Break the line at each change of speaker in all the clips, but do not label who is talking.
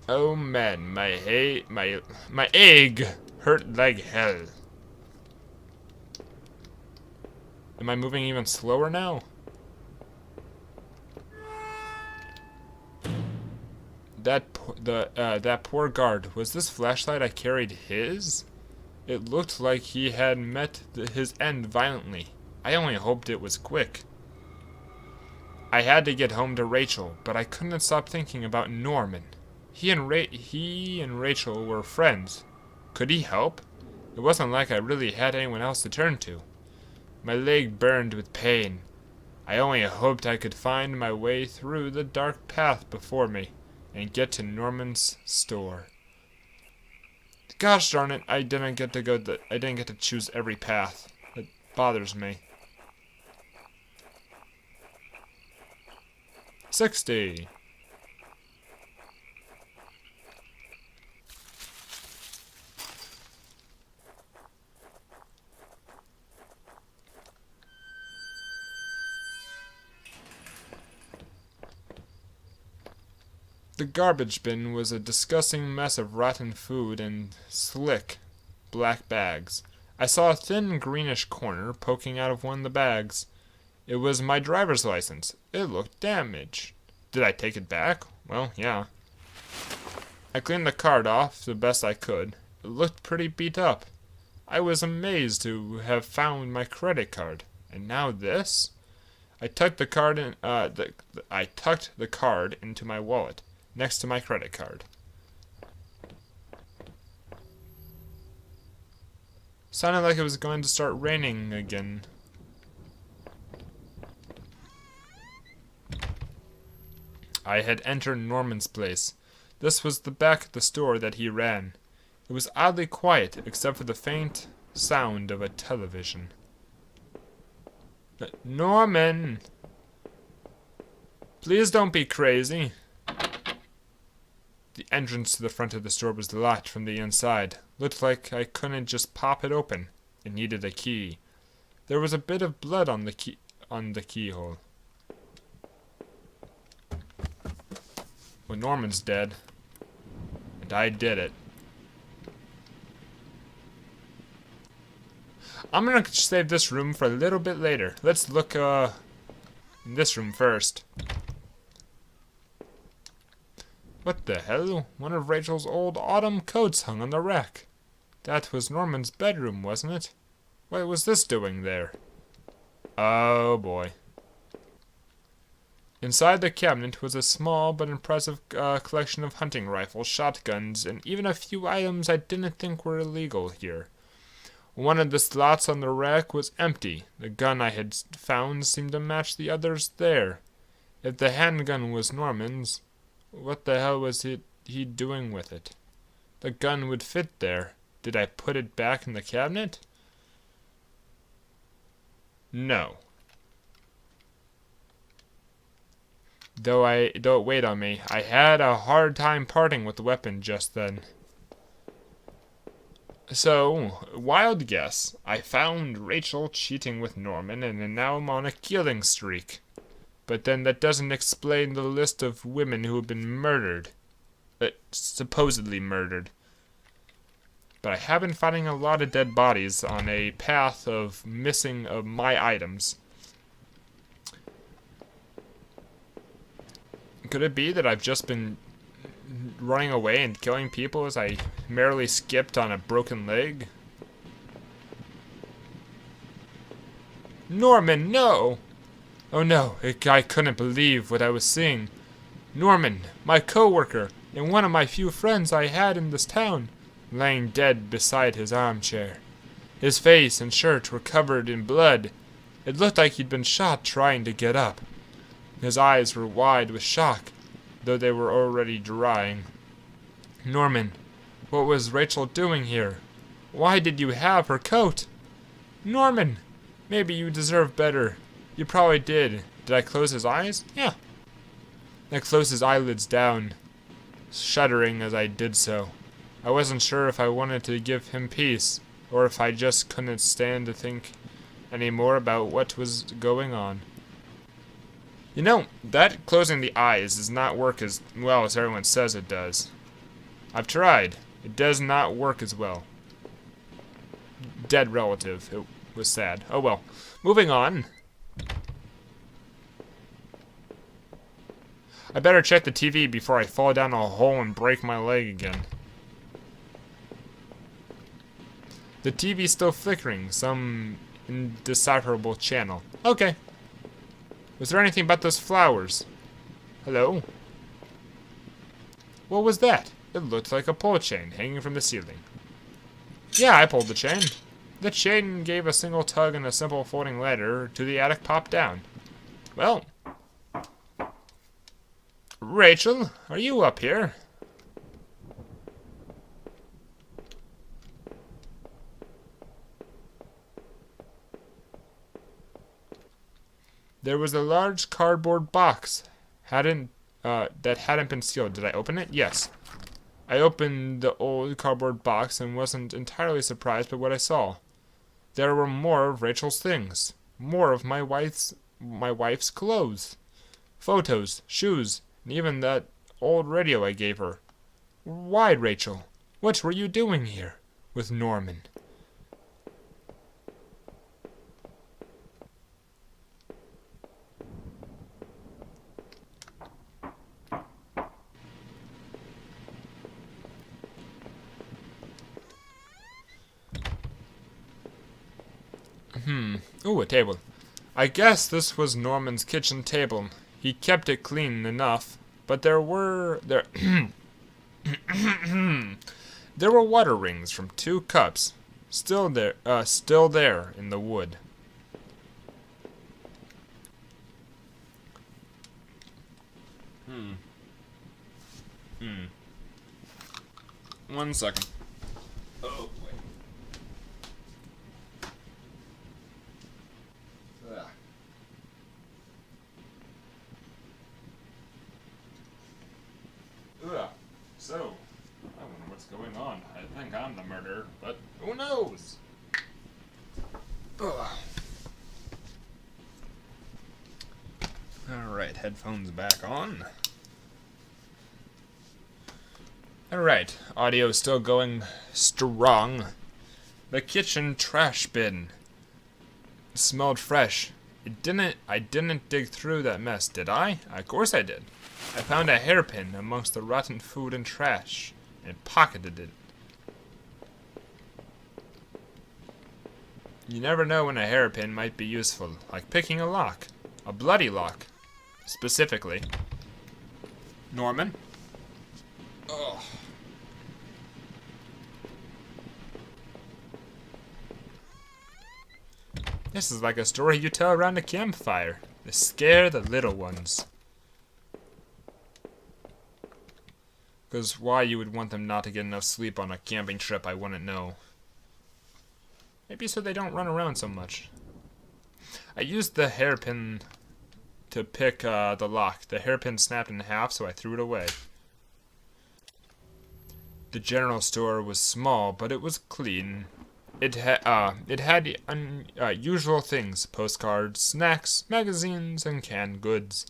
Oh man, my egg hurt like hell. Am I moving even slower now? That poor guard. Was this flashlight I carried his? It looked like he had met his end violently. I only hoped it was quick. I had to get home to Rachel, but I couldn't stop thinking about Norman. He and Rachel were friends. Could he help? It wasn't like I really had anyone else to turn to. My leg burned with pain. I only hoped I could find my way through the dark path before me and get to Norman's store. Gosh darn it, I didn't get to choose every path. It bothers me. 60. The garbage bin was a disgusting mess of rotten food and slick, black bags. I saw a thin greenish corner poking out of one of the bags. It was my driver's license. It looked damaged. Did I take it back? Well, yeah. I cleaned the card off the best I could. It looked pretty beat up. I was amazed to have found my credit card. And now this? I tucked the card into my wallet, next to my credit card. Sounded like it was going to start raining again. I had entered Norman's place. This was the back of the store that he ran. It was oddly quiet, except for the faint sound of a television. Norman! Please don't be crazy. The entrance to the front of the store was locked from the inside. Looked like I couldn't just pop it open. It needed a key. There was a bit of blood on the keyhole. Well, Norman's dead. And I did it. I'm gonna save this room for a little bit later. Let's look, in this room first. What the hell? One of Rachel's old autumn coats hung on the rack. That was Norman's bedroom, wasn't it? What was this doing there? Oh boy. Inside the cabinet was a small but impressive collection of hunting rifles, shotguns, and even a few items I didn't think were illegal here. One of the slots on the rack was empty. The gun I had found seemed to match the others there. If the handgun was Norman's, what the hell was he doing with it? The gun would fit there. Did I put it back in the cabinet? No. Though it weighed on me, I had a hard time parting with the weapon just then. So, wild guess. I found Rachel cheating with Norman, and now I'm on a killing streak. But then that doesn't explain the list of women who have been murdered. Supposedly murdered. But I have been finding a lot of dead bodies on a path of missing of my items. Could it be that I've just been running away and killing people as I merrily skipped on a broken leg? Norman, no! Oh no, I couldn't believe what I was seeing. Norman, my co-worker, and one of my few friends I had in this town, laying dead beside his armchair. His face and shirt were covered in blood. It looked like he'd been shot trying to get up. His eyes were wide with shock, though they were already drying. Norman, what was Rachel doing here? Why did you have her coat? Norman, maybe you deserve better. You probably did. Did I close his eyes? Yeah. I closed his eyelids down, shuddering as I did so. I wasn't sure if I wanted to give him peace, or if I just couldn't stand to think any more about what was going on. You know, that closing the eyes does not work as well as everyone says it does. I've tried. It does not work as well. Dead relative. It was sad. Oh well. Moving on. I better check the TV before I fall down a hole and break my leg again. The TV's still flickering. Some indecipherable channel. Okay. Was there anything about those flowers? Hello? What was that? It looked like a pole chain hanging from the ceiling. Yeah, I pulled the chain. The chain gave a single tug and a simple folding ladder to the attic popped down. Well. Rachel, are you up here? There was a large cardboard box that hadn't been sealed. Did I open it? Yes. I opened the old cardboard box and wasn't entirely surprised by what I saw. There were more of Rachel's things. More of my wife's clothes. Photos, shoes, and even that old radio I gave her. Why, Rachel? What were you doing here with Norman? Ooh, a table. I guess this was Norman's kitchen table. He kept it clean enough, but there were water rings from 2 cups still there in the wood. One second. Oh, wait. So, I wonder what's going on. I think I'm the murderer, but who knows? Alright, headphones back on. Alright, audio still going strong. The kitchen trash bin. It smelled fresh. I didn't dig through that mess, did I? Of course I did. I found a hairpin amongst the rotten food and trash, and pocketed it. You never know when a hairpin might be useful, like picking a lock. A bloody lock, specifically. Norman? Ugh. This is like a story you tell around a campfire. To scare the little ones. Because why you would want them not to get enough sleep on a camping trip, I wouldn't know. Maybe so they don't run around so much. I used the hairpin to pick the lock. The hairpin snapped in half, so I threw it away. The general store was small, but it was clean. It had unusual things: postcards, snacks, magazines, and canned goods.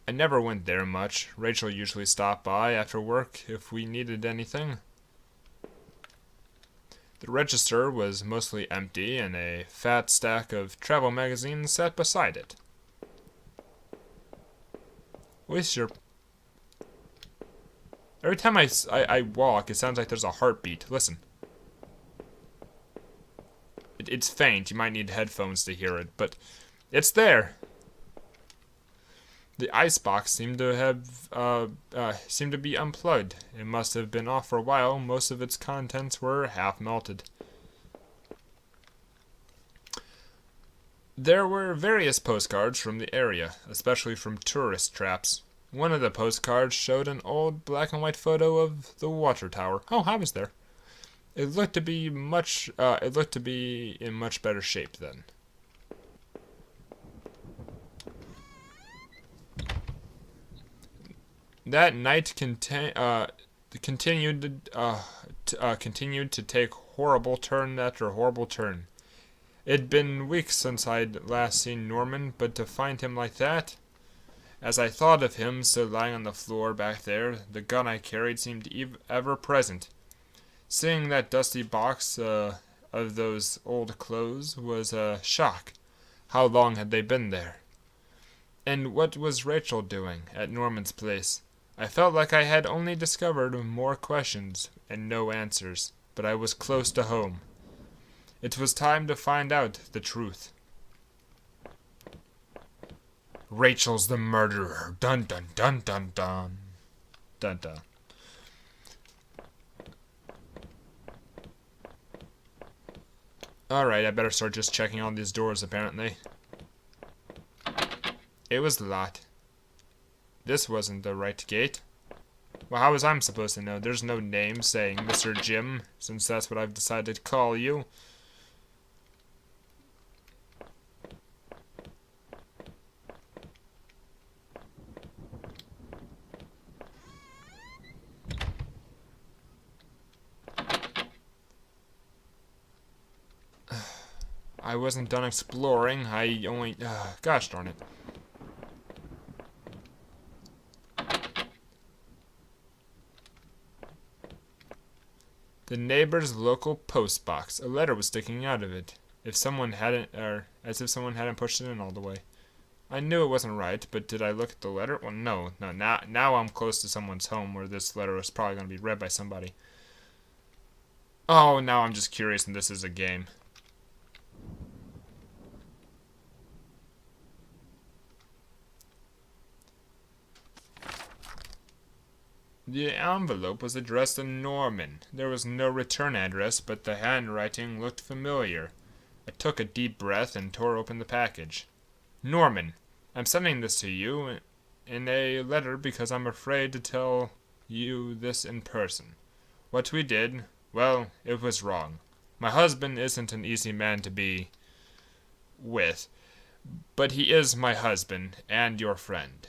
I never went there much. Rachel usually stopped by after work if we needed anything. The register was mostly empty, and a fat stack of travel magazines sat beside it. Where's your... Every time I walk, it sounds like there's a heartbeat. Listen. It's faint. You might need headphones to hear it, but it's there. The icebox seemed to be unplugged. It must have been off for a while. Most of its contents were half melted. There were various postcards from the area, especially from tourist traps. One of the postcards showed an old black and white photo of the water tower. Oh, I was there. It looked to be in much better shape then. That night continued to take horrible turn after horrible turn. It'd been weeks since I'd last seen Norman, but to find him like that, As I thought of him still lying on the floor back there, the gun I carried seemed ever present. Seeing that dusty box of those old clothes was a shock. How long had they been there? And what was Rachel doing at Norman's place? I felt like I had only discovered more questions and no answers, but I was close to home. It was time to find out the truth. Rachel's the murderer. Dun dun dun dun dun. Dun dun. Alright, I better start just checking all these doors, apparently. It was locked. This wasn't the right gate. Well, how was I supposed to know? There's no name saying Mr. Jim, since that's what I've decided to call you. I wasn't done exploring. I only... gosh darn it. The neighbor's local post box. A letter was sticking out of it. As if someone hadn't pushed it in all the way. I knew it wasn't right, but did I look at the letter? Well, no. Now I'm close to someone's home where this letter is probably going to be read by somebody. Oh, now I'm just curious and this is a game. The envelope was addressed to Norman. There was no return address, but the handwriting looked familiar. I took a deep breath and tore open the package. Norman, I'm sending this to you in a letter because I'm afraid to tell you this in person. What we did, well, it was wrong. My husband isn't an easy man to be with, but he is my husband and your friend.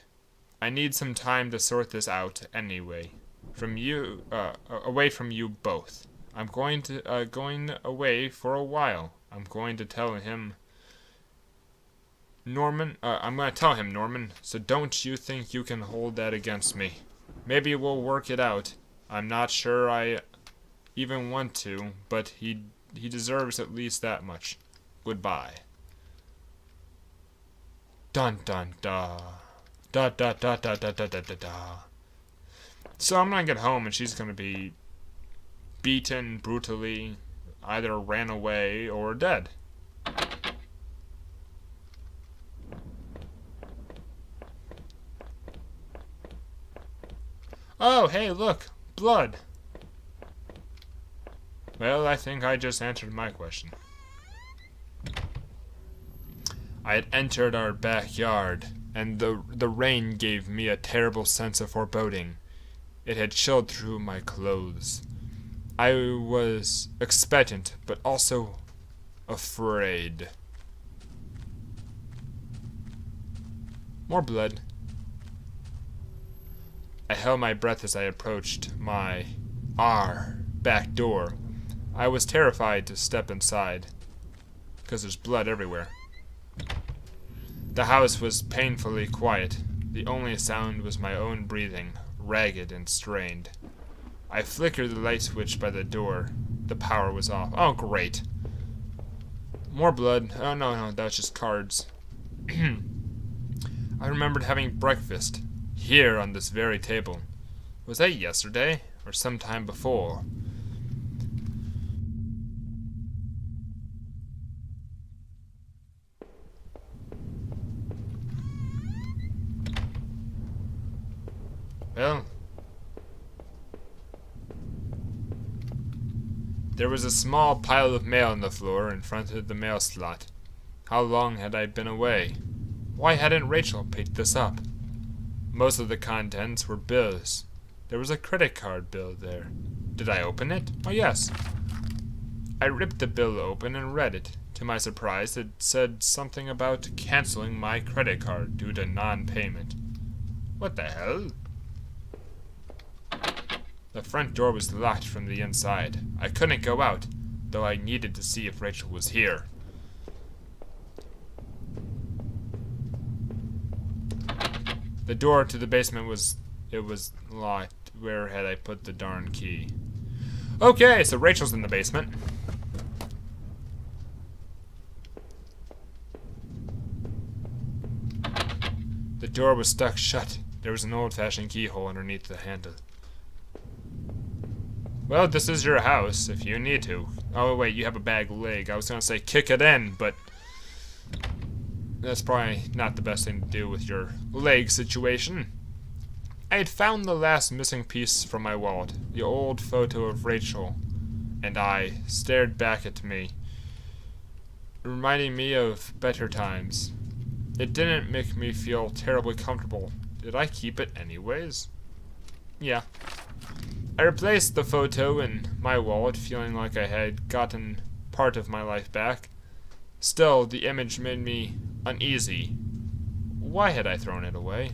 I need some time to sort this out anyway. Away from you both. I'm going away for a while. I'm going to tell him, Norman, so don't you think you can hold that against me. Maybe we'll work it out. I'm not sure I even want to, but he deserves at least that much. Goodbye. Dun dun dun. Da da da da da da da da da. So I'm gonna get home and she's gonna be beaten brutally, either ran away or dead. Oh, hey, look, blood. Well, I think I just answered my question. I had entered our backyard, and the rain gave me a terrible sense of foreboding. It had chilled through my clothes. I was expectant, but also afraid. More blood. I held my breath as I approached my back door. I was terrified to step inside, because there's blood everywhere. The house was painfully quiet. The only sound was my own breathing, ragged and strained. I flickered the light switch by the door. The power was off. Oh, great. More blood. Oh, no, that was just cards. I remembered having breakfast here on this very table. Was that yesterday or sometime before? Well, there was a small pile of mail on the floor in front of the mail slot. How long had I been away? Why hadn't Rachel picked this up? Most of the contents were bills. There was a credit card bill there. Did I open it? Oh, yes. I ripped the bill open and read it. To my surprise, it said something about canceling my credit card due to non-payment. What the hell? The front door was locked from the inside. I couldn't go out, though I needed to see if Rachel was here. The door to the basement was locked. Where had I put the darn key? Okay, so Rachel's in the basement. The door was stuck shut. There was an old-fashioned keyhole underneath the handle. Well, this is your house, if you need to. Oh, wait, you have a bag leg. I was gonna say kick it in, but that's probably not the best thing to do with your leg situation. I had found the last missing piece from my wallet, the old photo of Rachel, and I stared back at me, reminding me of better times. It didn't make me feel terribly comfortable. Did I keep it anyways? Yeah. I replaced the photo in my wallet, feeling like I had gotten part of my life back. Still, the image made me uneasy. Why had I thrown it away?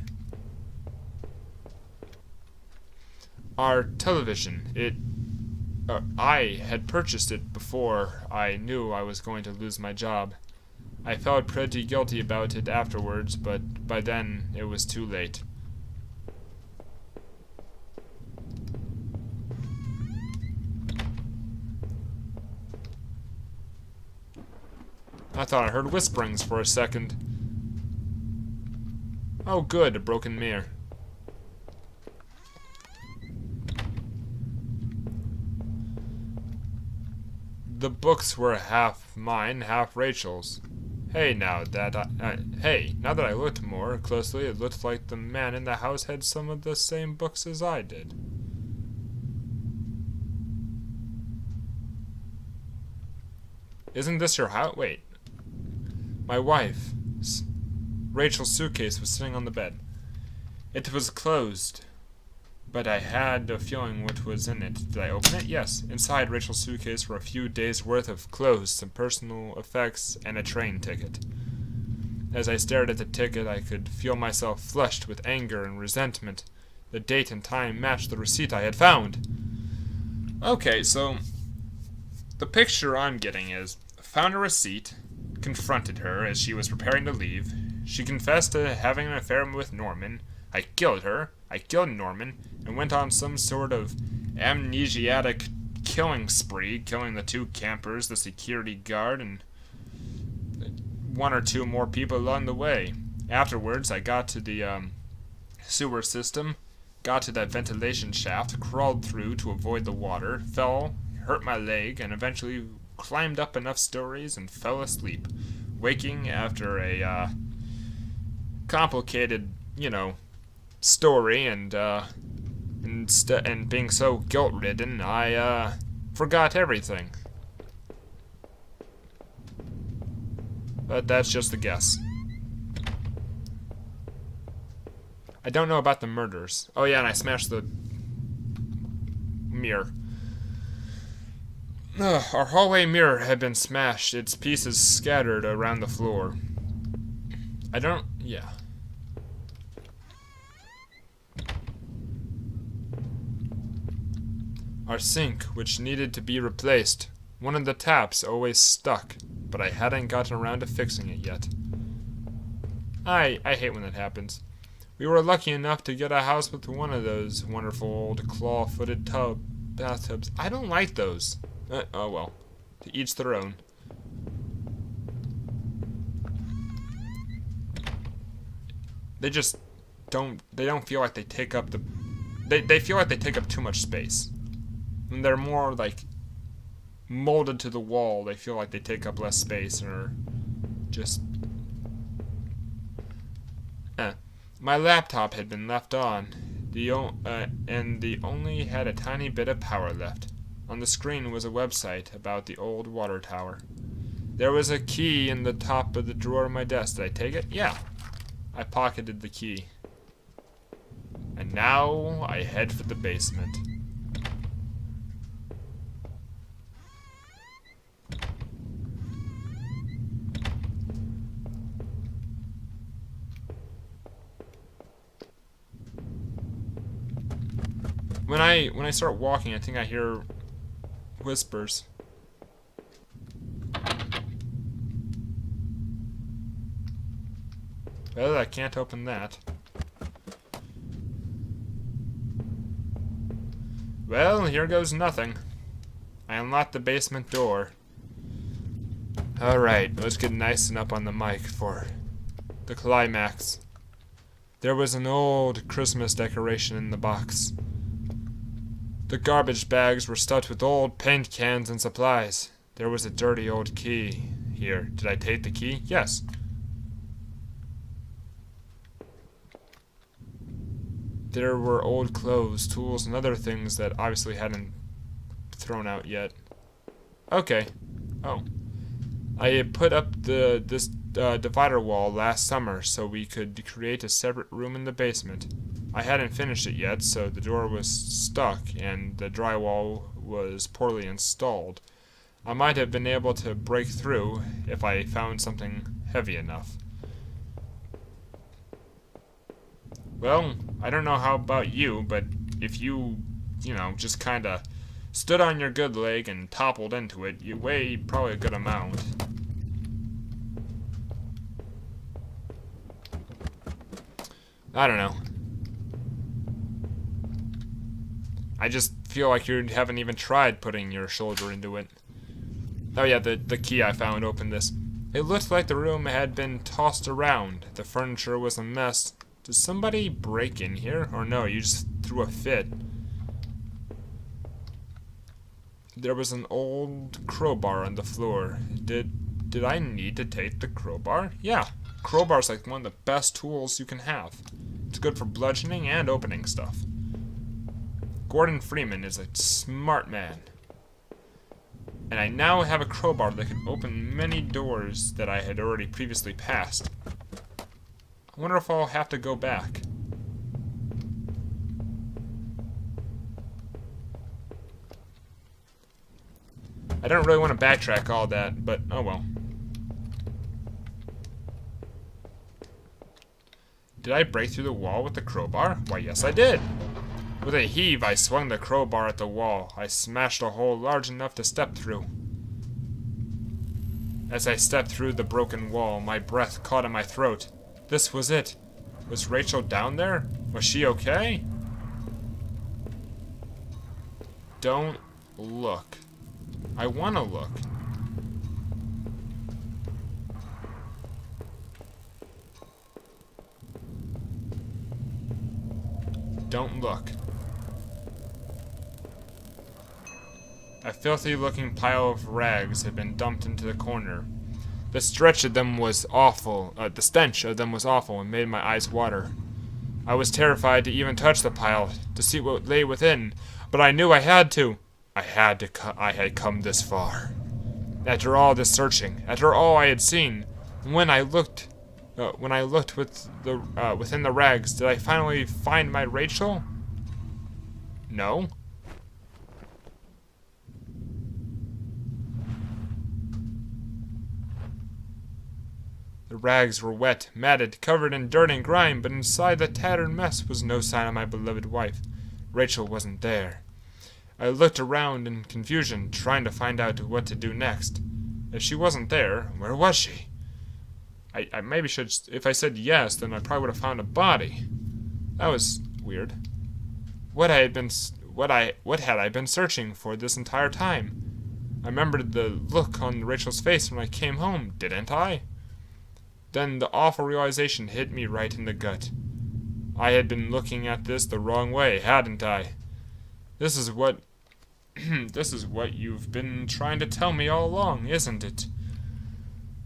Our television. I had purchased it before I knew I was going to lose my job. I felt pretty guilty about it afterwards, but by then it was too late. I thought I heard whisperings for a second. Oh good, a broken mirror. The books were half mine, half Rachel's. Now that I looked more closely, it looked like the man in the house had some of the same books as I did. Isn't this your house? Wait. My wife. Rachel's suitcase was sitting on the bed. It was closed, but I had a feeling what was in it. Did I open it? Yes. Inside Rachel's suitcase were a few days' worth of clothes, some personal effects, and a train ticket. As I stared at the ticket, I could feel myself flushed with anger and resentment. The date and time matched the receipt I had found. Okay, so the picture I'm getting is, found a receipt, confronted her as she was preparing to leave. She confessed to having an affair with Norman. I killed her. I killed Norman, and went on some sort of amnesiac killing spree, killing the 2 campers, the security guard, and 1 or 2 more people along the way. Afterwards, I got to the sewer system, got to that ventilation shaft, crawled through to avoid the water, fell, hurt my leg, and eventually climbed up enough stories and fell asleep, waking after a complicated, story, and being so guilt-ridden, I forgot everything. But that's just a guess. I don't know about the murders. Oh yeah, and I smashed the mirror. Our hallway mirror had been smashed, its pieces scattered around the floor. Yeah. Our sink, which needed to be replaced. One of the taps always stuck, but I hadn't gotten around to fixing it yet. I hate when that happens. We were lucky enough to get a house with one of those wonderful old claw-footed bathtubs. I don't like those. Oh well. To each their own. They just don't feel like they take up they feel like they take up too much space. And they're more like molded to the wall. They feel like they take up less space, or just My laptop had been left on, and the only had a tiny bit of power left. On the screen was a website about the old water tower. There was a key in the top of the drawer of my desk. Did I take it? Yeah. I pocketed the key. And now I head for the basement. When I start walking, I think I hear whispers. Well, I can't open that. Well, here goes nothing. I unlocked the basement door. Alright, let's get nice and up on the mic for the climax. There was an old Christmas decoration in the box. The garbage bags were stuffed with old paint cans and supplies. There was a dirty old key here. Did I take the key? Yes. There were old clothes, tools, and other things that obviously hadn't thrown out yet. Okay. Oh. I had put up this divider wall last summer so we could create a separate room in the basement. I hadn't finished it yet, so the door was stuck and the drywall was poorly installed. I might have been able to break through if I found something heavy enough. Well, I don't know how about you, but if you just kinda stood on your good leg and toppled into it, you weigh probably a good amount. I don't know. I just feel like you haven't even tried putting your shoulder into it. Oh yeah, the key I found opened this. It looked like the room had been tossed around. The furniture was a mess. Did somebody break in here? Or no, you just threw a fit. There was an old crowbar on the floor. Did I need to take the crowbar? Yeah, crowbar's like one of the best tools you can have. It's good for bludgeoning and opening stuff. Gordon Freeman is a smart man. And I now have a crowbar that can open many doors that I had already previously passed. I wonder if I'll have to go back. I don't really want to backtrack all that, but oh well. Did I break through the wall with the crowbar? Why, yes I did. With a heave, I swung the crowbar at the wall. I smashed a hole large enough to step through. As I stepped through the broken wall, my breath caught in my throat. This was it. Was Rachel down there? Was she okay? Don't look. I want to look. Don't look. A filthy-looking pile of rags had been dumped into the corner. The stench of them was awful and made my eyes water. I was terrified to even touch the pile, to see what lay within, but I knew I had to. I had come this far. After all this searching, after all I had seen, when I looked within the rags, did I finally find my Rachel? No. The rags were wet, matted, covered in dirt and grime, but inside the tattered mess was no sign of my beloved wife. Rachel wasn't there. I looked around in confusion, trying to find out what to do next. If she wasn't there, where was she? I maybe should, if I said yes, then I probably would have found a body. That was weird. What had I been searching for this entire time? I remembered the look on Rachel's face when I came home, didn't I? Then the awful realization hit me right in the gut. I had been looking at this the wrong way, hadn't I? This is what you've been trying to tell me all along, isn't it?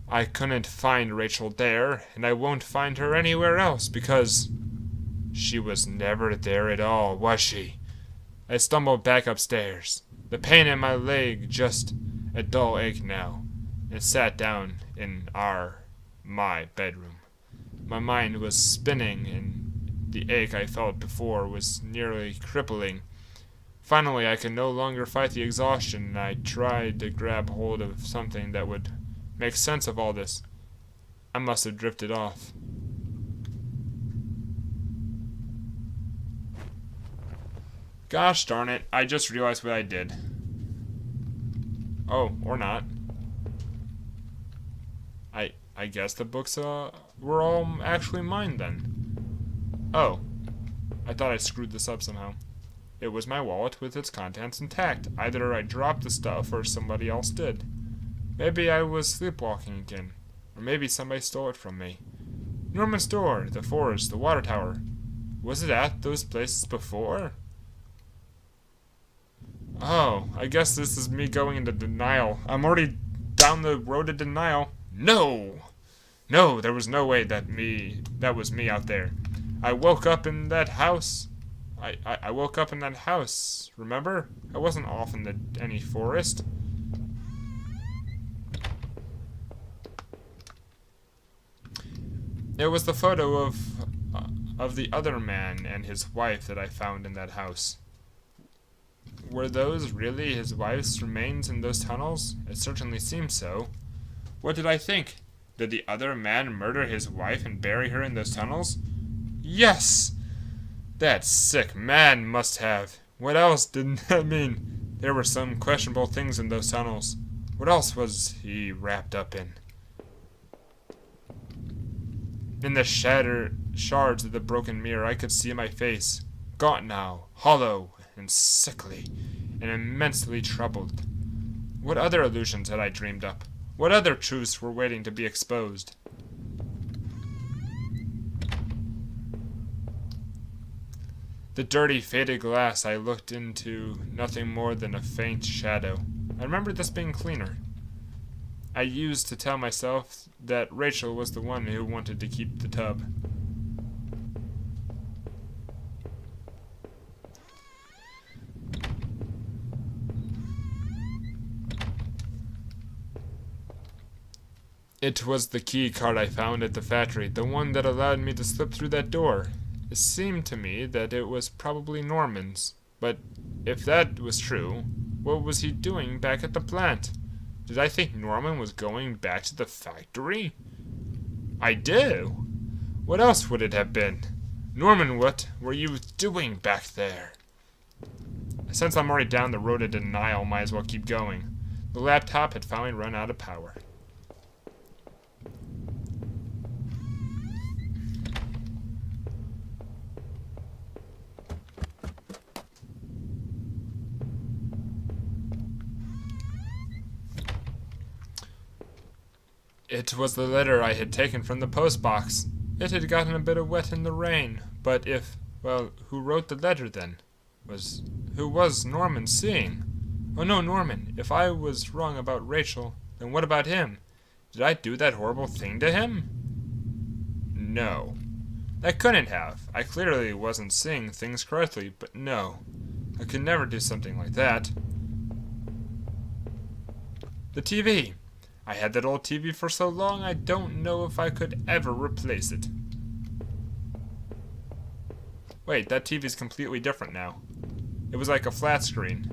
I couldn't find Rachel there, and I won't find her anywhere else, because she was never there at all, was she? I stumbled back upstairs, the pain in my leg just a dull ache now, and sat down in my bedroom. My mind was spinning, and the ache I felt before was nearly crippling. Finally, I could no longer fight the exhaustion, and I tried to grab hold of something that would make sense of all this. I must have drifted off. Gosh darn it, I just realized what I did. Oh, or not. I guess the books were all actually mine then. Oh. I thought I screwed this up somehow. It was my wallet with its contents intact. Either I dropped the stuff or somebody else did. Maybe I was sleepwalking again. Or maybe somebody stole it from me. Norman's door, the forest, the water tower. Was it at those places before? Oh, I guess this is me going into denial. I'm already down the road to denial. No! No, there was no way that was me out there. I woke up in that house. I woke up in that house, remember? I wasn't off in any forest. It was the photo of the other man and his wife that I found in that house. Were those really his wife's remains in those tunnels? It certainly seemed so. What did I think? Did the other man murder his wife and bury her in those tunnels? Yes! That sick man must have. What else didn't that mean? There were some questionable things in those tunnels. What else was he wrapped up in? In the shards of the broken mirror, I could see my face. Gaunt now, hollow, and sickly, and immensely troubled. What other illusions had I dreamed up? What other truths were waiting to be exposed? The dirty, faded glass I looked into, nothing more than a faint shadow. I remember this being cleaner. I used to tell myself that Rachel was the one who wanted to keep the tub. It was the key card I found at the factory, the one that allowed me to slip through that door. It seemed to me that it was probably Norman's. But if that was true, what was he doing back at the plant? Did I think Norman was going back to the factory? I do. What else would it have been? Norman, what were you doing back there? Since I'm already down the road to denial, might as well keep going. The laptop had finally run out of power. It was the letter I had taken from the postbox. It had gotten a bit wet in the rain, but who wrote the letter then? Who was Norman seeing? Oh no, Norman, if I was wrong about Rachel, then what about him? Did I do that horrible thing to him? No. I couldn't have. I clearly wasn't seeing things correctly, but no. I could never do something like that. The TV. I had that old TV for so long, I don't know if I could ever replace it. Wait, that TV's completely different now. It was like a flat screen.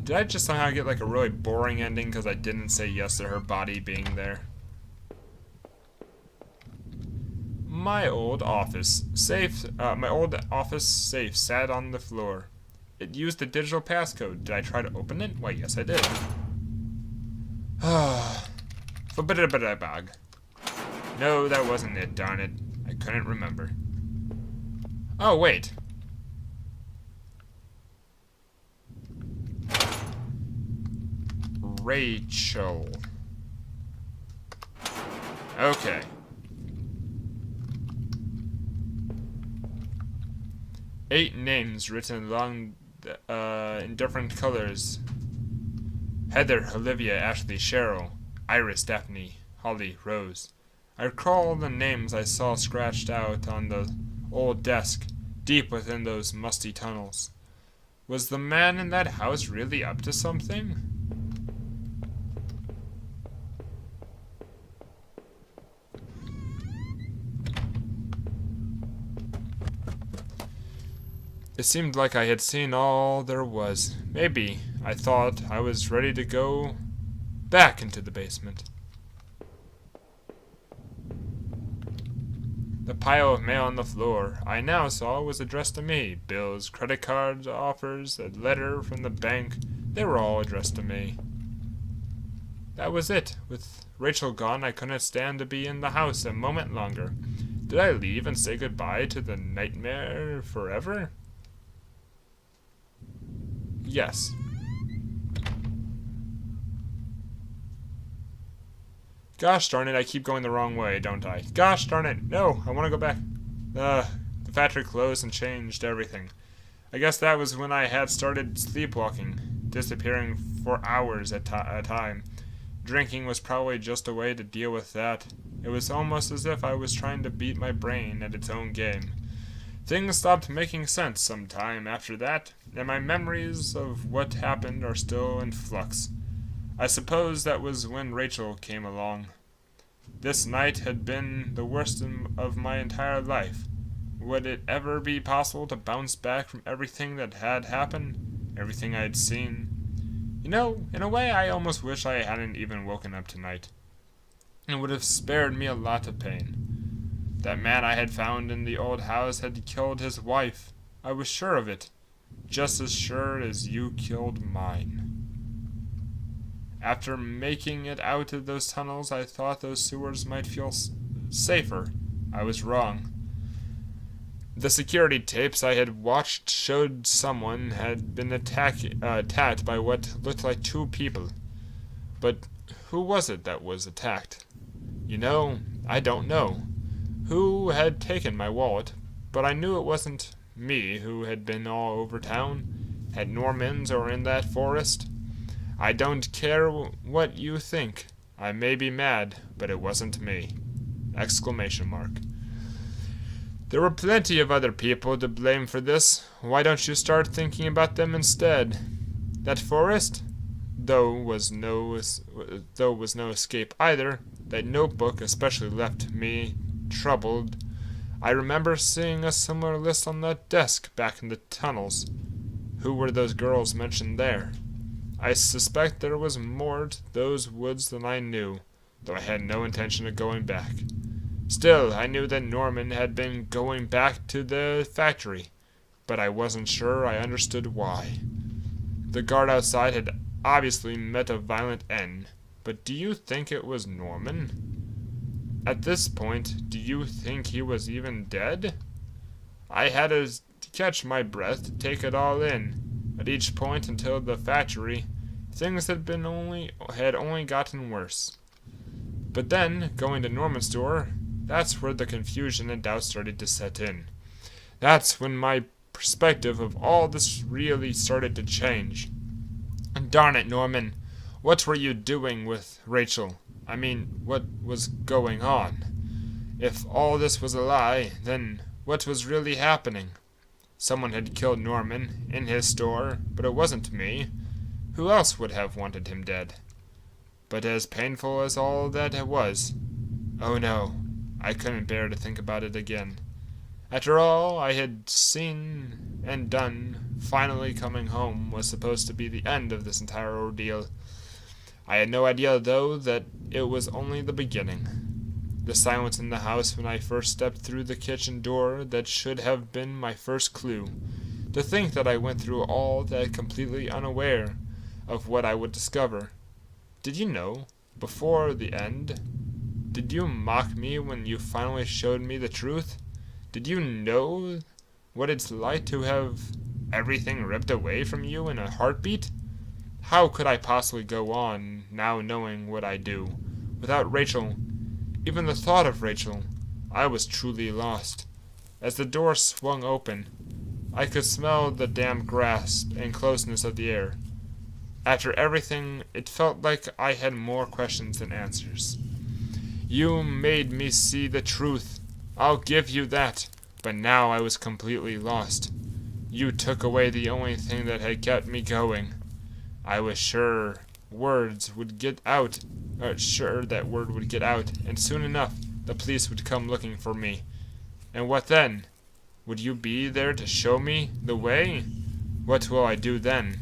Did I just somehow get like a really boring ending because I didn't say yes to her body being there? My old office safe sat on the floor. It used the digital passcode. Did I try to open it? Why, yes, I did. Forbidden-bag. No, that wasn't it, darn it. I couldn't remember. Oh, wait. Rachel. Okay. Eight names written along in different colors. Heather, Olivia, Ashley, Cheryl, Iris, Daphne, Holly, Rose. I recall the names I saw scratched out on the old desk, deep within those musty tunnels. Was the man in that house really up to something? It seemed like I had seen all there was. Maybe I thought I was ready to go back into the basement. The pile of mail on the floor I now saw was addressed to me. Bills, credit card offers, a letter from the bank. They were all addressed to me. That was it. With Rachel gone, I couldn't stand to be in the house a moment longer. Did I leave and say goodbye to the nightmare forever? Yes. Gosh darn it, I keep going the wrong way, don't I? Gosh darn it, no, I want to go back. The factory closed and changed everything. I guess that was when I had started sleepwalking, disappearing for hours at a time. Drinking was probably just a way to deal with that. It was almost as if I was trying to beat my brain at its own game. Things stopped making sense some time after that, and my memories of what happened are still in flux. I suppose that was when Rachel came along. This night had been the worst of my entire life. Would it ever be possible to bounce back from everything that had happened? Everything I had seen? You know, in a way I almost wish I hadn't even woken up tonight. It would have spared me a lot of pain. That man I had found in the old house had killed his wife. I was sure of it. Just as sure as you killed mine. After making it out of those tunnels, I thought those sewers might feel safer. I was wrong. The security tapes I had watched showed someone had been attacked by what looked like two people. But who was it that was attacked? You know, I don't know who had taken my wallet, but I knew it wasn't me who had been all over town, at Norman's or in that forest. I don't care what you think. I may be mad, but it wasn't me. Exclamation mark. There were plenty of other people to blame for this. Why don't you start thinking about them instead? That forest? Though was no escape either. That notebook especially left me troubled. I remember seeing a similar list on that desk back in the tunnels. Who were those girls mentioned there? I suspect there was more to those woods than I knew, though I had no intention of going back. Still, I knew that Norman had been going back to the factory, but I wasn't sure I understood why. The guard outside had obviously met a violent end, but do you think it was Norman? At this point, do you think he was even dead? I had to catch my breath to take it all in. At each point until the factory, things had only gotten worse. But then, going to Norman's store, that's where the confusion and doubt started to set in. That's when my perspective of all this really started to change. Darn it, Norman. What were you doing with Rachel? I mean, what was going on? If all this was a lie, then what was really happening? Someone had killed Norman in his store, but it wasn't me. Who else would have wanted him dead? But as painful as all that was, oh no, I couldn't bear to think about it again. After all I had seen and done, finally coming home was supposed to be the end of this entire ordeal. I had no idea, though, that it was only the beginning. The silence in the house when I first stepped through the kitchen door, that should have been my first clue. To think that I went through all that completely unaware of what I would discover. Did you know, before the end? Did you mock me when you finally showed me the truth? Did you know what it's like to have everything ripped away from you in a heartbeat? How could I possibly go on now knowing what I do? Without Rachel, even the thought of Rachel, I was truly lost. As the door swung open, I could smell the damp grass and closeness of the air. After everything, it felt like I had more questions than answers. You made me see the truth. I'll give you that. But now I was completely lost. You took away the only thing that had kept me going. I was sure words would get out. Sure that word would get out, and soon enough, the police would come looking for me. And what then? Would you be there to show me the way? What will I do then?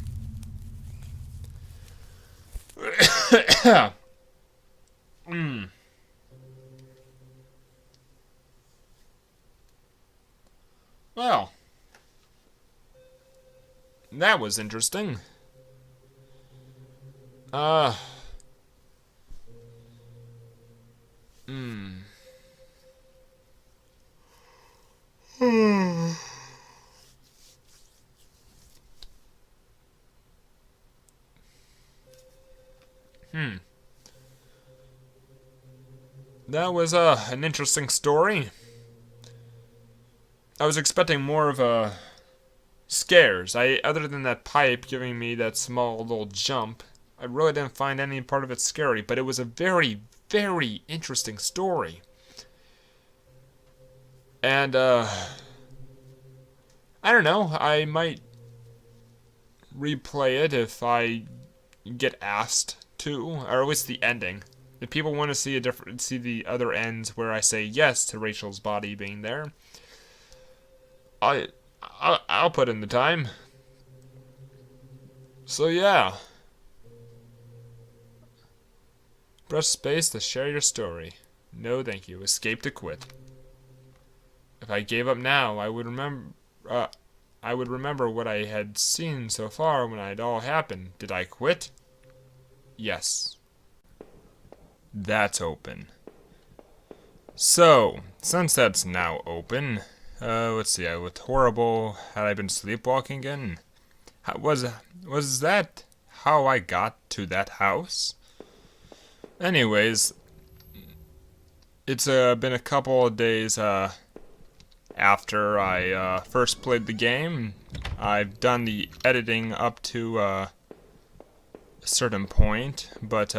Well, that was interesting. Uh, that was an interesting story. I was expecting more of a scares. Other than that pipe giving me that small little jump, I really didn't find any part of it scary, but it was a very, very interesting story. And, I don't know, I might replay it if I get asked to, or at least the ending. If people want to see see the other ends where I say yes to Rachel's body being there, I'll put in the time. So yeah. Press space to share your story. No thank you. Escape to quit. If I gave up now, I would remember what I had seen so far when it all happened. Did I quit? Yes. That's open. So, since that's now open, let's see, with horrible, had I been sleepwalking again? Was that how I got to that house? Anyways, it's been a couple of days after I first played the game. I've done the editing up to a certain point, but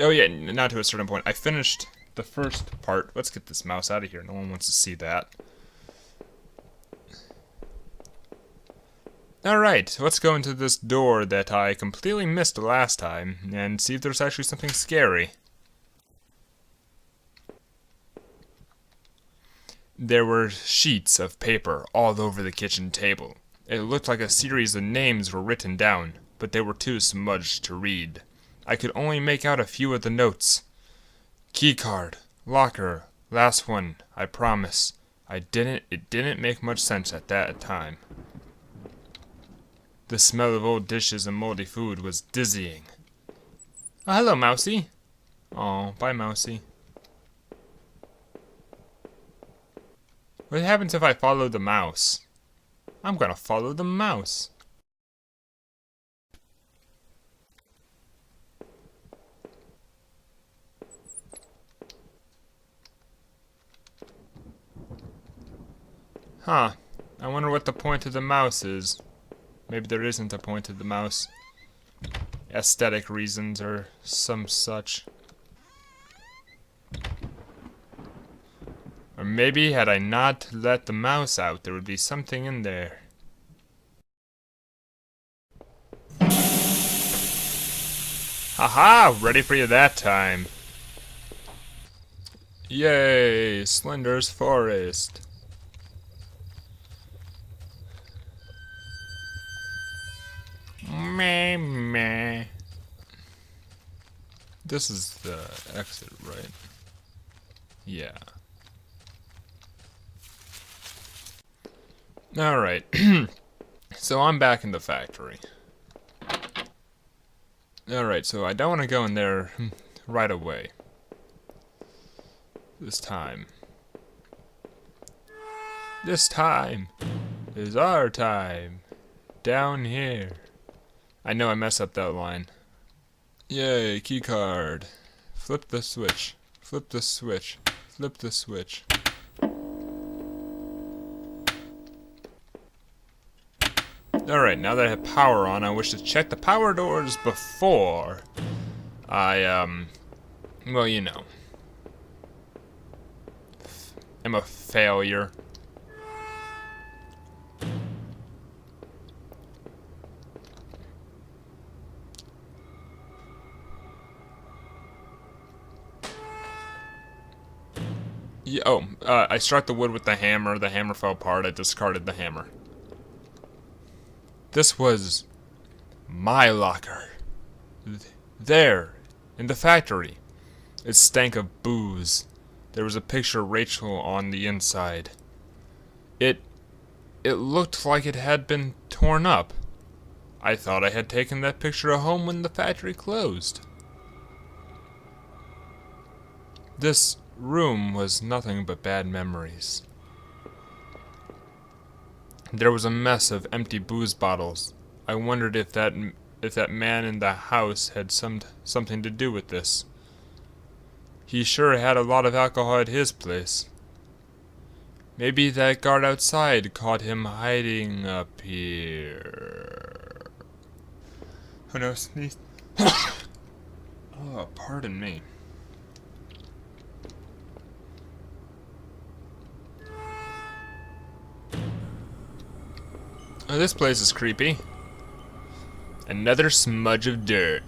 oh yeah, not to a certain point. I finished the first part. Let's get this mouse out of here. No one wants to see that. Alright, let's go into this door that I completely missed last time and see if there's actually something scary. There were sheets of paper all over the kitchen table. It looked like a series of names were written down, but they were too smudged to read. I could only make out a few of the notes. Keycard, locker, last one, I promise. It didn't make much sense at that time. The smell of old dishes and moldy food was dizzying. Oh, hello, Mousy. Oh, bye, Mousy. What happens if I follow the mouse? I'm gonna follow the mouse. Huh. I wonder what the point of the mouse is. Maybe there isn't a point of the mouse. Aesthetic reasons or some such. Or maybe had I not let the mouse out, there would be something in there. Haha! Ready for you that time. Yay! Slender's Forest. Meh, meh. This is the exit, right? Yeah. Alright. So I'm back in the factory. Alright, so I don't want to go in there right away. This time. This time is our time. Down here. I know I messed up that line. Yay, keycard. Flip the switch. Flip the switch. Flip the switch. Alright, now that I have power on, I wish to check the power doors before I, well, you know. I'm a failure. Yeah, I struck the wood with the hammer fell apart, I discarded the hammer. This was my locker. There, in the factory. It stank of booze. There was a picture of Rachel on the inside. It looked like it had been torn up. I thought I had taken that picture home when the factory closed. This room was nothing but bad memories. There was a mess of empty booze bottles. I wondered if that if that man in the house had something to do with this. He sure had a lot of alcohol at his place. Maybe that guard outside caught him hiding up here. Oh no, sneeze. Oh, pardon me. Oh, this place is creepy. Another smudge of dirt,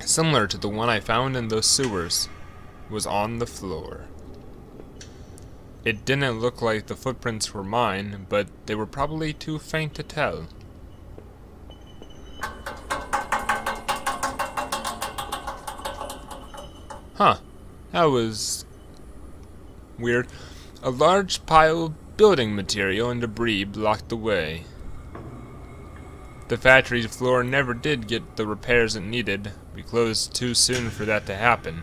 similar to the one I found in those sewers, was on the floor. It didn't look like the footprints were mine, but they were probably too faint to tell. Huh, that was weird. A large pile of building material and debris blocked the way. The factory floor never did get the repairs it needed. We closed too soon for that to happen.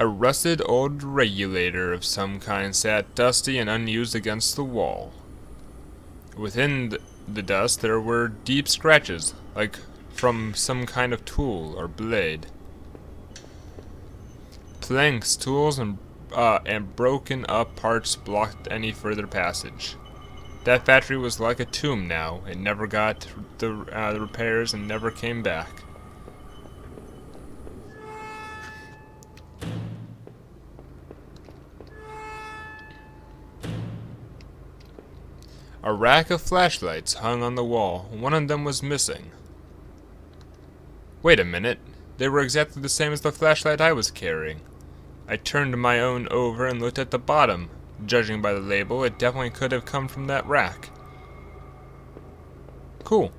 A rusted old regulator of some kind sat dusty and unused against the wall. Within the dust there were deep scratches, like from some kind of tool or blade. Planks, tools, and broken up parts blocked any further passage. That factory was like a tomb now. It never got the repairs and never came back. A rack of flashlights hung on the wall. One of them was missing. Wait a minute. They were exactly the same as the flashlight I was carrying. I turned my own over and looked at the bottom. Judging by the label, it definitely could have come from that rack. Cool.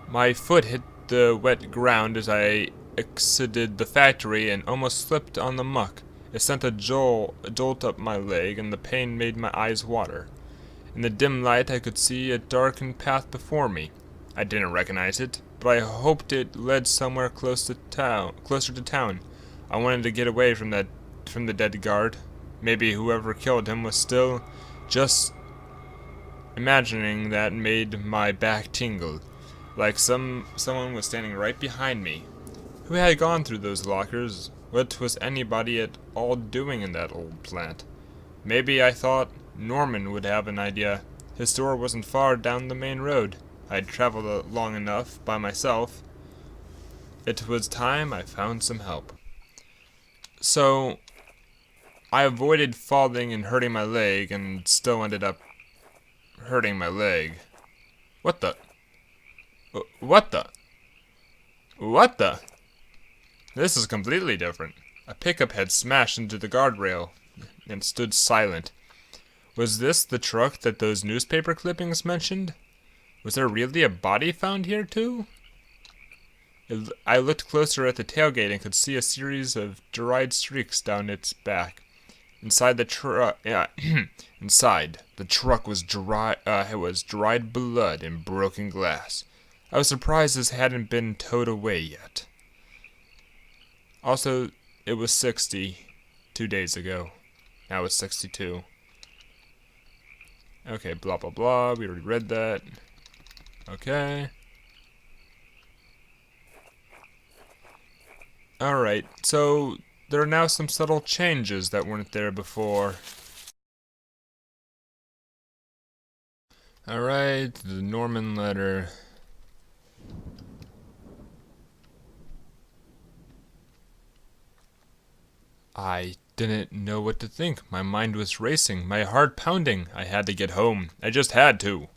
My foot hit the wet ground as I exited the factory and almost slipped on the muck. It sent a jolt up my leg, and the pain made my eyes water. In the dim light, I could see a darkened path before me. I didn't recognize it, but I hoped it led somewhere closer to town. I wanted to get away from the dead guard. Maybe whoever killed him was still. Just imagining that made my back tingle, like someone was standing right behind me. Who had gone through those lockers? What was anybody at all doing in that old plant? Maybe I thought Norman would have an idea. His store wasn't far down the main road. I'd traveled long enough by myself. It was time I found some help. So, I avoided falling and hurting my leg, and still ended up hurting my leg. What the? What the? What the? This is completely different. A pickup had smashed into the guardrail and stood silent. Was this the truck that those newspaper clippings mentioned? Was there really a body found here too? I looked closer at the tailgate and could see a series of dried streaks down its back. Inside the truck, was dry. It was dried blood and broken glass. I was surprised this hadn't been towed away yet. Also, it was 60 2 days ago. Now it's 62. Okay, blah blah blah. We already read that. Okay. Alright, so there are now some subtle changes that weren't there before. Alright, the Norman letter. I didn't know what to think. My mind was racing, my heart pounding. I had to get home. I just had to.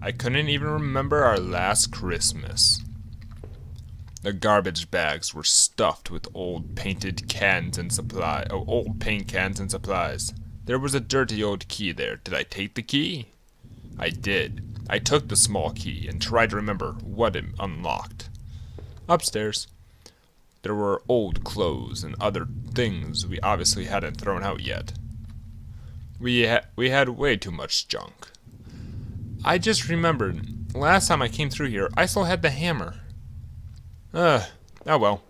I couldn't even remember our last Christmas. The garbage bags were stuffed with old paint cans and supplies. There was a dirty old key there. Did I take the key? I did. I took the small key and tried to remember what it unlocked. Upstairs, there were old clothes and other things we obviously hadn't thrown out yet. We had way too much junk. I just remembered, last time I came through here, I still had the hammer. Oh well.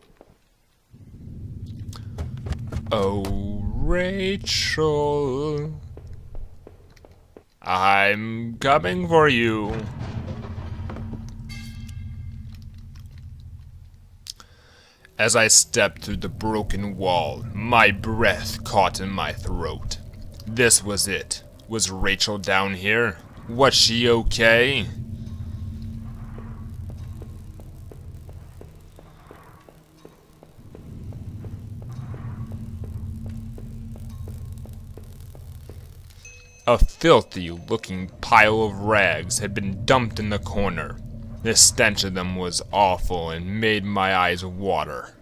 Oh, Rachel, I'm coming for you. As I stepped through the broken wall, my breath caught in my throat. This was it. Was Rachel down here? Was she okay? A filthy-looking pile of rags had been dumped in the corner. The stench of them was awful and made my eyes water.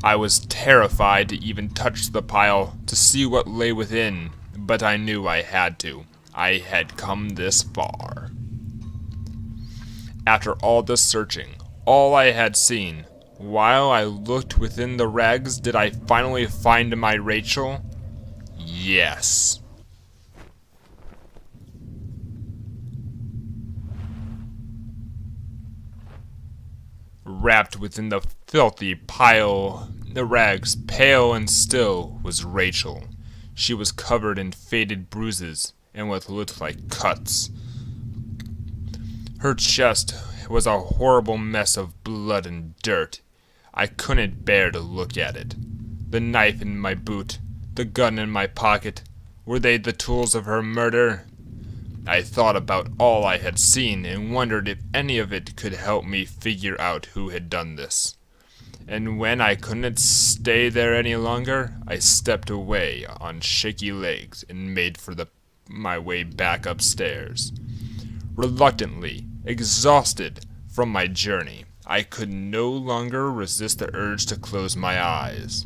I was terrified to even touch the pile to see what lay within, but I knew I had to. I had come this far. After all the searching, all I had seen, while I looked within the rags, did I finally find my Rachel? Yes. Wrapped within the filthy pile, the rags, pale and still, was Rachel. She was covered in faded bruises and what looked like cuts. Her chest was a horrible mess of blood and dirt. I couldn't bear to look at it. The knife in my boot, the gun in my pocket, were they the tools of her murder? I thought about all I had seen and wondered if any of it could help me figure out who had done this. And when I couldn't stay there any longer, I stepped away on shaky legs and made for my way back upstairs. Reluctantly, exhausted from my journey, I could no longer resist the urge to close my eyes.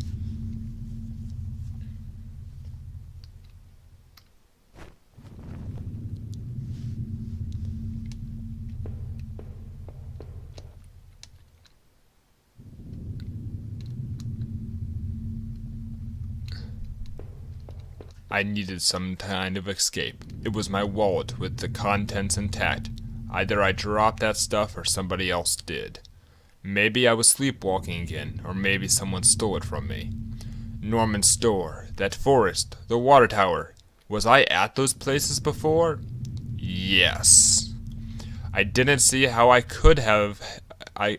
I needed some kind of escape. It was my wallet with the contents intact. Either I dropped that stuff or somebody else did. Maybe I was sleepwalking again, or maybe someone stole it from me. Norman's store, that forest, the water tower. Was I at those places before? Yes. I didn't see how I could have... I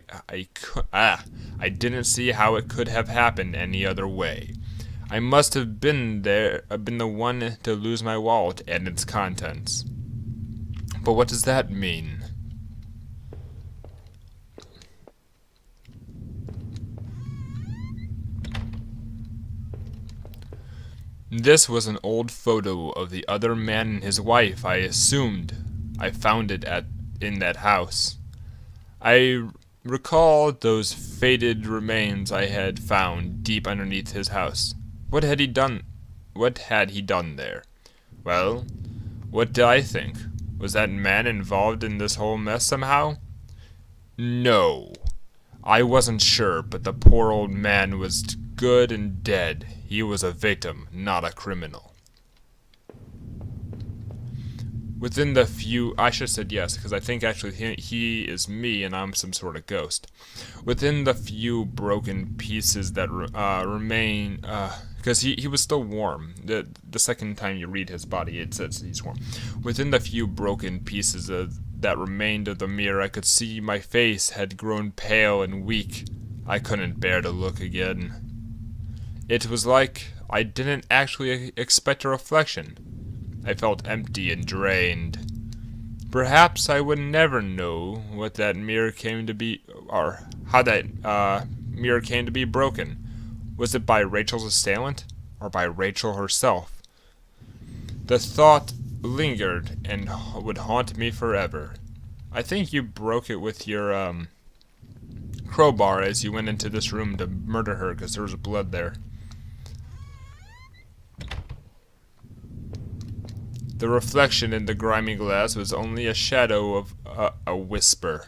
didn't see how it could have happened any other way. I must have been the one to lose my wallet and its contents. But what does that mean? This was an old photo of the other man and his wife, I assumed. I found it in that house. I recalled those faded remains I had found deep underneath his house. What had he done? What had he done there? Well, what did I think? Was that man involved in this whole mess somehow? No. I wasn't sure, but the poor old man was good and dead. He was a victim, not a criminal. Within the few... I should have said yes, because I think actually he is me and I'm some sort of ghost. Within the few broken pieces that remain... because he was still warm. The second time you read his body, it says he's warm. Within the few broken pieces that remained of the mirror, I could see my face had grown pale and weak. I couldn't bear to look again. It was like I didn't actually expect a reflection. I felt empty and drained. Perhaps I would never know what that mirror came to be, or how that mirror came to be broken. Was it by Rachel's assailant, or by Rachel herself? The thought lingered and would haunt me forever. I think you broke it with your crowbar as you went into this room to murder her because there was blood there. The reflection in the grimy glass was only a shadow of a whisper.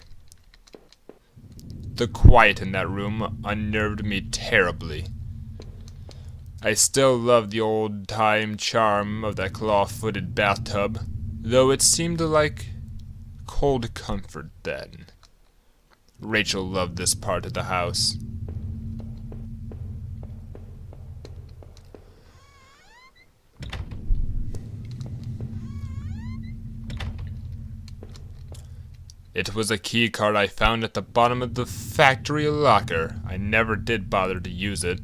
The quiet in that room unnerved me terribly. I still loved the old-time charm of that claw-footed bathtub, though it seemed like cold comfort then. Rachel loved this part of the house. It was a key card I found at the bottom of the factory locker. I never did bother to use it.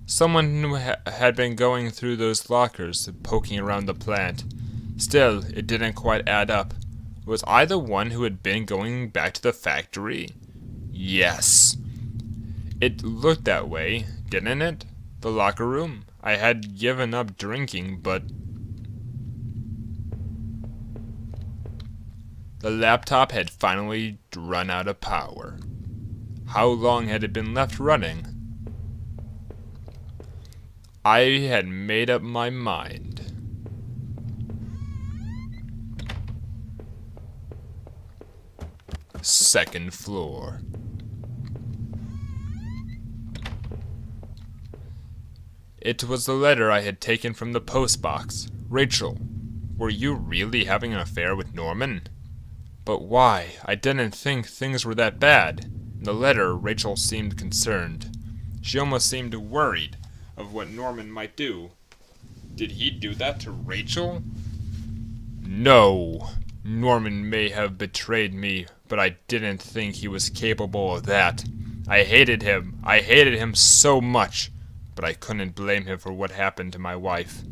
Someone who had been going through those lockers, poking around the plant. Still, it didn't quite add up. Was I the one who had been going back to the factory? Yes. It looked that way, didn't it? The locker room. I had given up drinking, but the laptop had finally run out of power. How long had it been left running? I had made up my mind. Second floor. It was the letter I had taken from the postbox. Rachel, were you really having an affair with Norman? But why? I didn't think things were that bad. In the letter, Rachel seemed concerned. She almost seemed worried of what Norman might do. Did he do that to Rachel? No. Norman may have betrayed me, but I didn't think he was capable of that. I hated him. I hated him so much, but I couldn't blame him for what happened to my wife.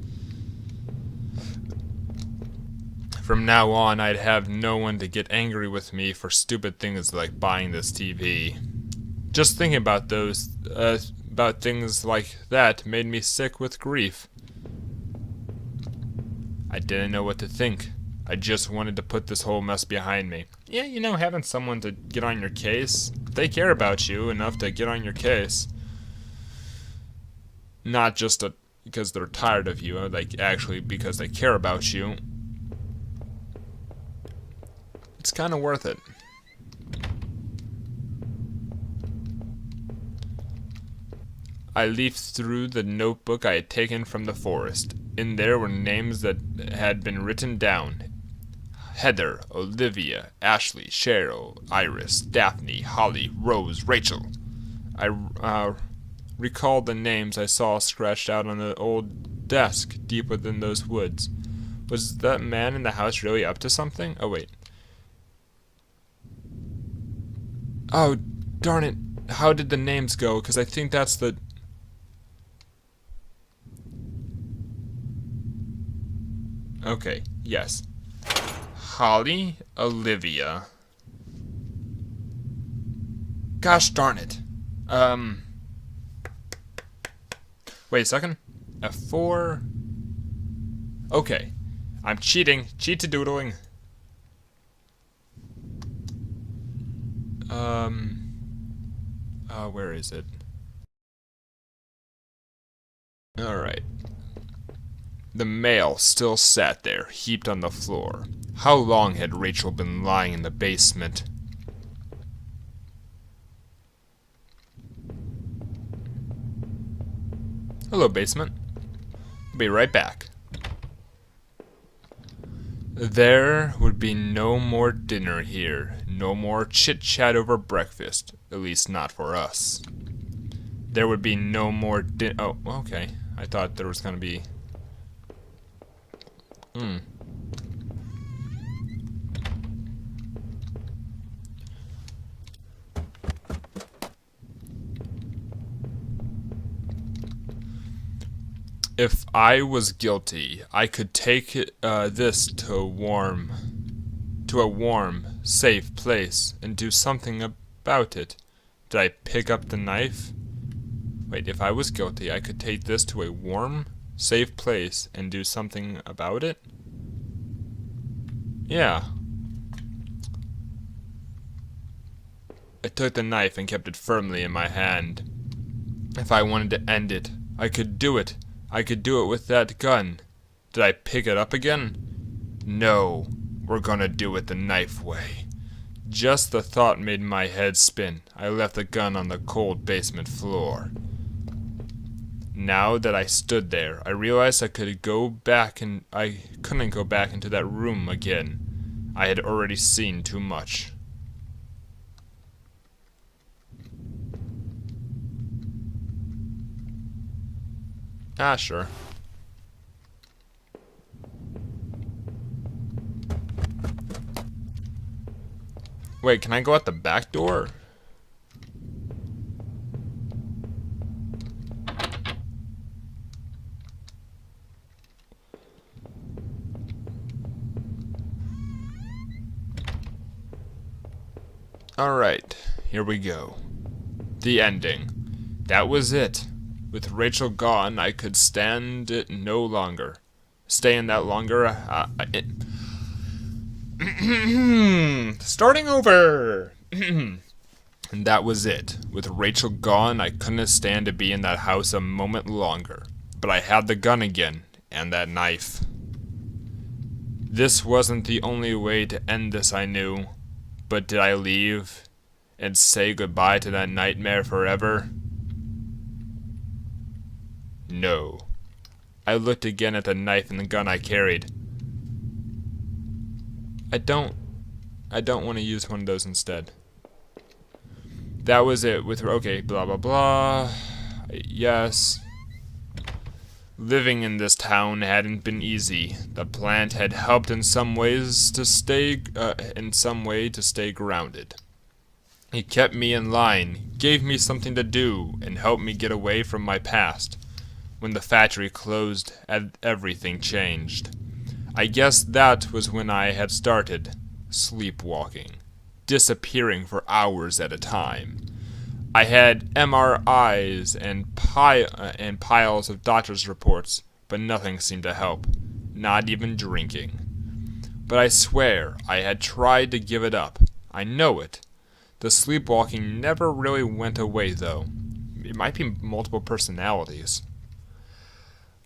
From now on, I'd have no one to get angry with me for stupid things like buying this TV. Just thinking about things like that made me sick with grief. I didn't know what to think. I just wanted to put this whole mess behind me. Yeah, you know, having someone to get on your case. They care about you enough to get on your case. Not just because they're tired of you, like actually because they care about you. It's kind of worth it. I leafed through the notebook I had taken from the forest. In there were names that had been written down. Heather, Olivia, Ashley, Cheryl, Iris, Daphne, Holly, Rose, Rachel. I recalled the names I saw scratched out on the old desk deep within those woods. Was that man in the house really up to something? Oh, wait. Oh, darn it. How did the names go? Because I think that's the... Okay, yes. Holly, Olivia. Gosh darn it. Wait a second. F4. Okay. I'm cheating. Cheat-a-doodling. Where is it? Alright. The mail still sat there, heaped on the floor. How long had Rachel been lying in the basement? Hello, basement. I'll be right back. There would be no more dinner here. No more chit-chat over breakfast. At least not for us. There would be no more oh, okay. I thought there was gonna be... If I was guilty, I could take this to a warm, safe place and do something about it. Did I pick up the knife? Wait, if I was guilty, I could take this to a warm, safe place and do something about it? Yeah. I took the knife and kept it firmly in my hand. If I wanted to end it, I could do it. I could do it with that gun. Did I pick it up again? No. We're gonna do it the knife way. Just the thought made my head spin. I left the gun on the cold basement floor. Now that I stood there, I realized I couldn't go back into that room again. I had already seen too much. Ah, sure. Wait, can I go out the back door? Alright, here we go. The ending. That was it. With Rachel gone, I could stand it no longer. Staying that longer, starting over. And that was it. With Rachel gone, I couldn't stand to be in that house a moment longer. But I had the gun again, and that knife. This wasn't the only way to end this, I knew. But did I leave and say goodbye to that nightmare forever? No. I looked again at the knife and the gun I carried. I don't want to use one of those instead. That was it with, okay, blah blah blah. Yes. Living in this town hadn't been easy. The plant had helped in some ways to stay grounded. It kept me in line, gave me something to do, and helped me get away from my past. When the factory closed, everything changed. I guess that was when I had started sleepwalking, disappearing for hours at a time. I had MRIs and piles of doctor's reports, but nothing seemed to help, not even drinking. But I swear I had tried to give it up. I know it. The sleepwalking never really went away, though. It might be multiple personalities.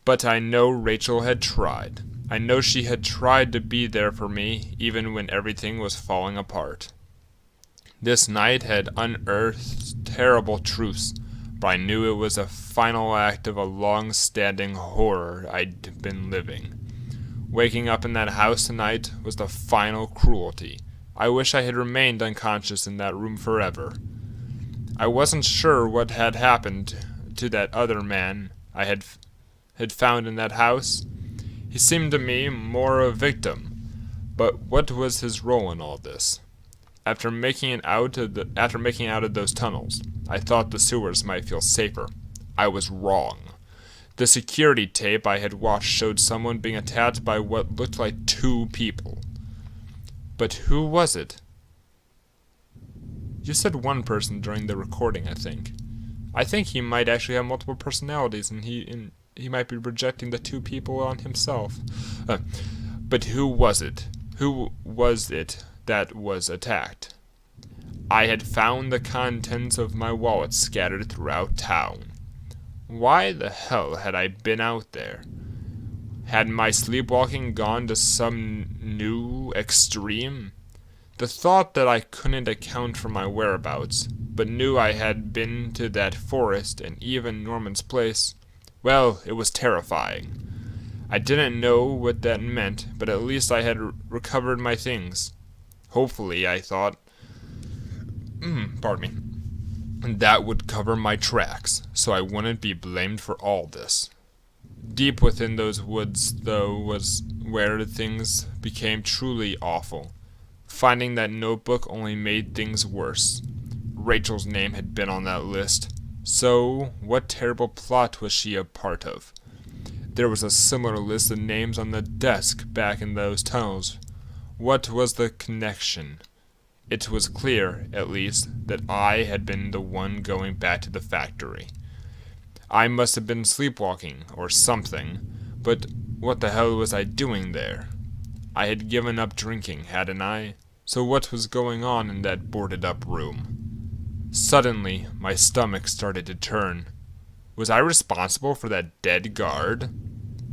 But I know Rachel had tried. I know she had tried to be there for me, even when everything was falling apart. This night had unearthed terrible truths, but I knew it was a final act of a long-standing horror I'd been living. Waking up in that house tonight was the final cruelty. I wish I had remained unconscious in that room forever. I wasn't sure what had happened to that other man I had found in that house. He seemed to me more a victim, but what was his role in all this? After making out of those tunnels, I thought the sewers might feel safer. I was wrong. The security tape I had watched showed someone being attacked by what looked like 2 people. But who was it? You said one person during the recording, I think. I think he might actually have multiple personalities, and he might be projecting the 2 people on himself. But who was it? Who was it that was attacked? I had found the contents of my wallet scattered throughout town. Why the hell had I been out there? Had my sleepwalking gone to some new extreme? The thought that I couldn't account for my whereabouts, but knew I had been to that forest and even Norman's place, well, it was terrifying. I didn't know what that meant, but at least I had recovered my things. Hopefully, I thought, pardon me, that would cover my tracks, so I wouldn't be blamed for all this. Deep within those woods, though, was where things became truly awful. Finding that notebook only made things worse. Rachel's name had been on that list. So, what terrible plot was she a part of? There was a similar list of names on the desk back in those tunnels. What was the connection? It was clear, at least, that I had been the one going back to the factory. I must have been sleepwalking, or something, but what the hell was I doing there? I had given up drinking, hadn't I? So what was going on in that boarded-up room? Suddenly, my stomach started to turn. Was I responsible for that dead guard?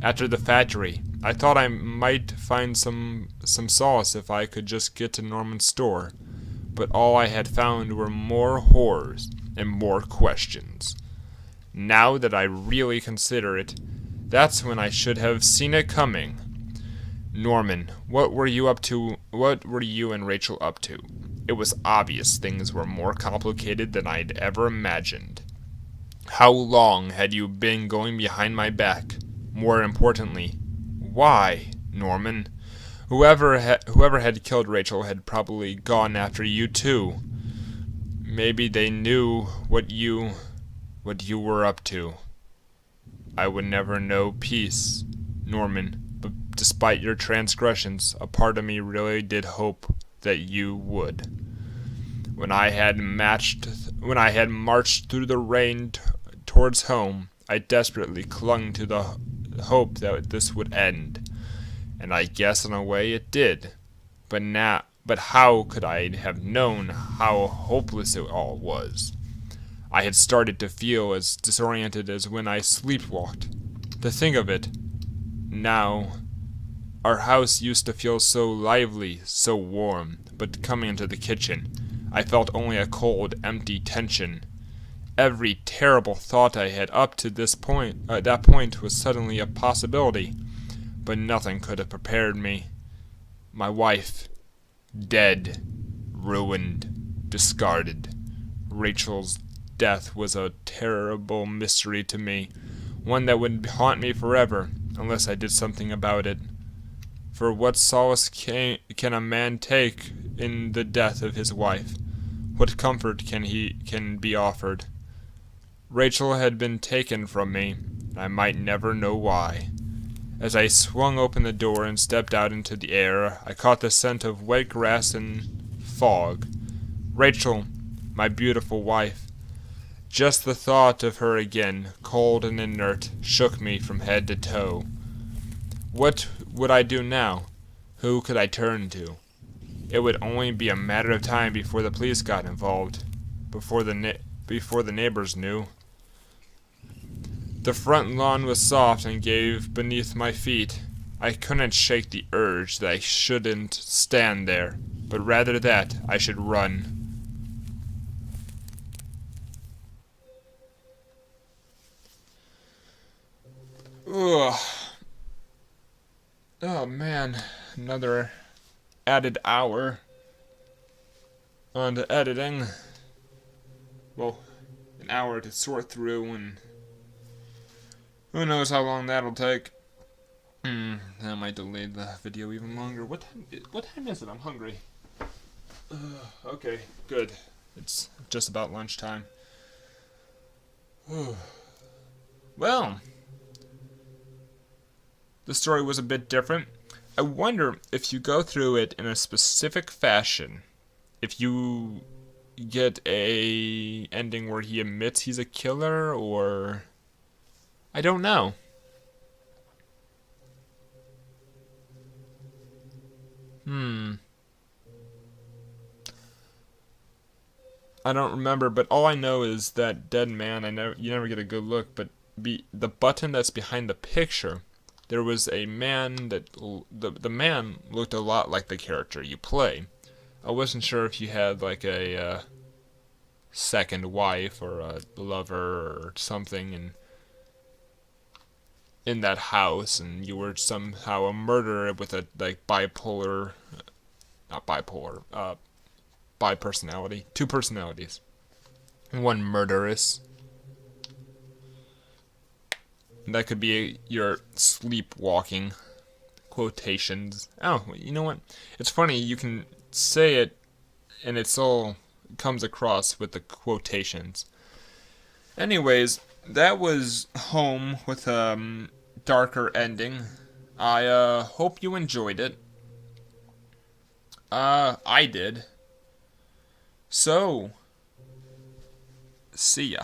After the factory, I thought I might find some solace if I could just get to Norman's store, but all I had found were more horrors and more questions. Now that I really consider it, that's when I should have seen it coming. Norman, what were you up to? What were you and Rachel up to? It was obvious things were more complicated than I'd ever imagined. How long had you been going behind my back? More importantly, why, Norman? Whoever had killed Rachel had probably gone after you too. Maybe they knew what you were up to. I would never know peace, Norman, but despite your transgressions, a part of me really did hope that you would. When I had marched through the rain towards home, I desperately clung to the hope that this would end, and I guess in a way it did. But how could I have known how hopeless it all was? I had started to feel as disoriented as when I sleepwalked. To think of it, now, our house used to feel so lively, so warm, but coming into the kitchen, I felt only a cold, empty tension. Every terrible thought I had up to that point was suddenly a possibility, but nothing could have prepared me. My wife, dead, ruined, discarded. Rachel's death was a terrible mystery to me, one that would haunt me forever, unless I did something about it. For what solace can a man take in the death of his wife? What comfort can be offered? Rachel had been taken from me, and I might never know why. As I swung open the door and stepped out into the air, I caught the scent of wet grass and fog. Rachel, my beautiful wife. Just the thought of her again, cold and inert, shook me from head to toe. What would I do now? Who could I turn to? It would only be a matter of time before the police got involved, before the neighbors knew. The front lawn was soft and gave beneath my feet. I couldn't shake the urge that I shouldn't stand there, but rather that I should run. Ugh. Oh man, another added hour on to editing. Well, an hour to sort through, and who knows how long that'll take. That might delay the video even longer. What time is it? I'm hungry. Okay, good. It's just about lunchtime. Well, the story was a bit different. I wonder if you go through it in a specific fashion, if you get a ending where he admits he's a killer, or I don't know. I don't remember, but all I know is that dead man. You never get a good look, but the button that's behind the picture. There was a man that the man looked a lot like the character you play. I wasn't sure if you had like a second wife or a lover or something in that house, and you were somehow a murderer with a like bi-personality, two personalities, one murderous. That could be your sleepwalking quotations. Oh, you know what? It's funny, you can say it and it's all comes across with the quotations. Anyways, that was Home with a darker ending. I hope you enjoyed it. I did. So, see ya.